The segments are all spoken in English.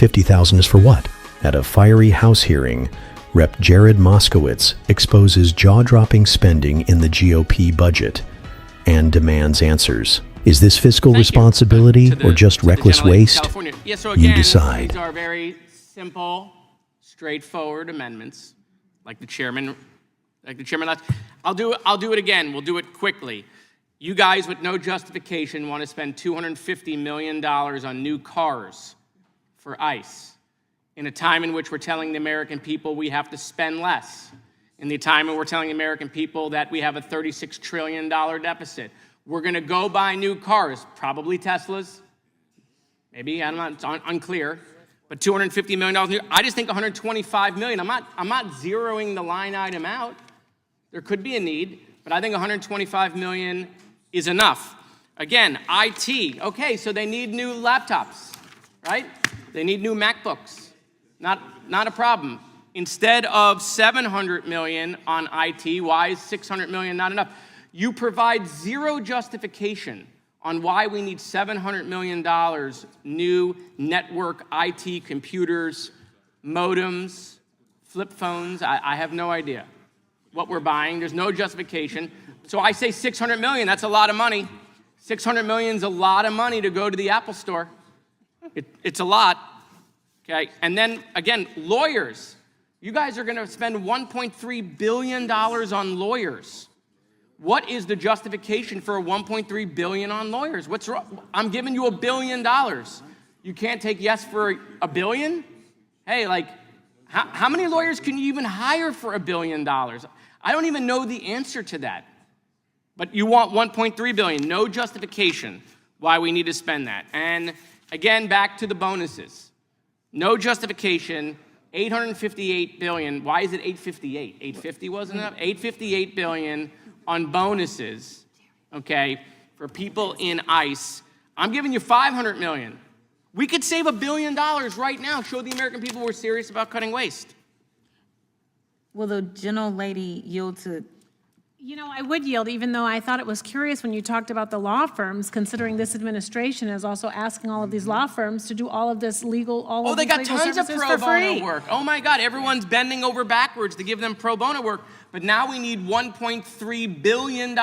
$50,000 is for what? At a fiery House hearing, Rep. Jared Moskowitz exposes jaw-dropping spending in the GOP budget and demands answers. Is this fiscal responsibility or just reckless waste? Yeah, so again, you decide. These are very simple, straightforward amendments, like the chairman left. I'll do it again. We'll do it quickly. You guys, with no justification, want to spend $250 million on new cars for ICE in a time in which we're telling the American people we have to spend less, in the time when we're telling the American people that we have a $36 trillion deficit. We're going to go buy new cars, probably Teslas, maybe, I'm not, it's unclear, but $250 million new. I just think $125 million. I'm not zeroing the line item out. There could be a need, but I think $125 million is enough. Again, IT. Okay, so they need new laptops, right? They need new MacBooks. Not a problem. Instead of $700 million on IT, why is $600 million not enough? You provide zero justification on why we need $700 million new network IT computers, modems, flip phones. I have no idea what we're buying. There's no justification. So I say $600 million, that's a lot of money. $600 million is a lot of money to go to the Apple store. It's a lot, okay? And then, again, lawyers. You guys are gonna spend $1.3 billion on lawyers. What is the justification for $1.3 billion on lawyers? What's wrong? I'm giving you $1 billion. You can't take yes for $1 billion? Hey, like, how many lawyers can you even hire for $1 billion? I don't even know the answer to that. But you want $1.3 billion, no justification why we need to spend that. And again, back to the bonuses. No justification, $858 billion. Why is it 858? 850 wasn't enough? $858 billion on bonuses, okay, for people in ICE. I'm giving you $500 million. We could save $1 billion right now, show the American people we're serious about cutting waste. Will the gentlelady yield to? You know, I would yield, even though I thought it was curious when you talked about the law firms, considering this administration is also asking all of these law firms to do all of this legal, Oh, they got tons of pro bono work. Oh my God, everyone's bending over backwards to give them pro bono work, but now we need $1.3 billion.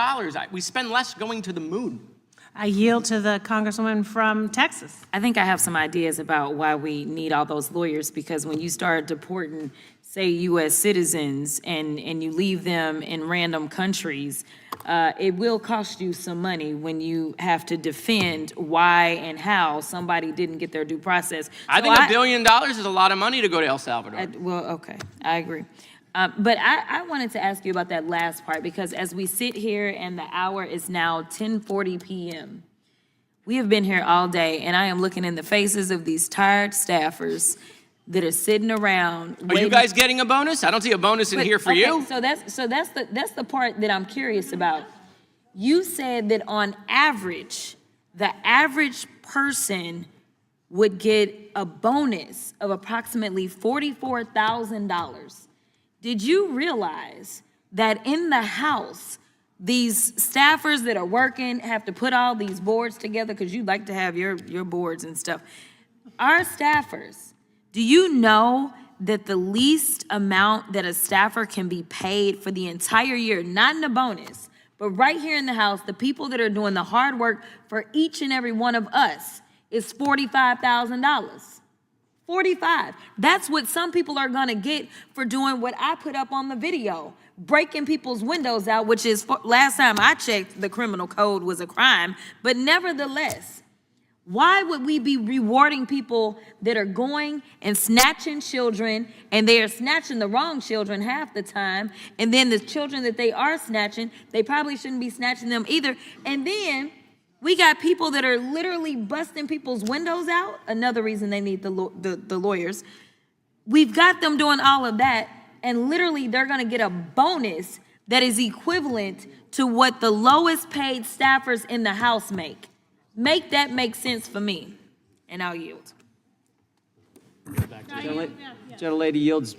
We spend less going to the moon. I yield to the Congresswoman from Texas. I think I have some ideas about why we need all those lawyers, because when you start deporting, say, U.S. citizens and you leave them in random countries, it will cost you some money when you have to defend why and how somebody didn't get their due process. I think $1 billion is a lot of money to go to El Salvador. Well, okay, I agree. But I wanted to ask you about that last part, because as we sit here and the hour is now 10:40 p.m., we have been here all day, and I am looking in the faces of these tired staffers that are sitting around. Are you guys getting a bonus? I don't see a bonus in here for you. So that's the part that I'm curious about. You said that on average, the average person would get a bonus of approximately $44,000. Did you realize that in the House, these staffers that are working have to put all these boards together, because you like to have your boards and stuff? Our staffers, do you know that the least amount that a staffer can be paid for the entire year, not in a bonus, but right here in the House, the people that are doing the hard work for each and every one of us, is $45,000? 45. That's what some people are gonna get for doing what I put up on the video, breaking people's windows out, which is, last time I checked, the criminal code was a crime. But nevertheless, why would we be rewarding people that are going and snatching children, and they are snatching the wrong children half the time, and then the children that they are snatching, they probably shouldn't be snatching them either. And then we got people that are literally busting people's windows out. Another reason they need the lawyers. We've got them doing all of that, and literally they're gonna get a bonus that is equivalent to what the lowest paid staffers in the House make. Make that make sense for me, and I'll yield. Gentlelady yields.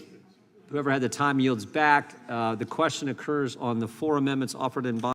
Whoever had the time yields back. The question occurs on the 4 amendments offered in bond.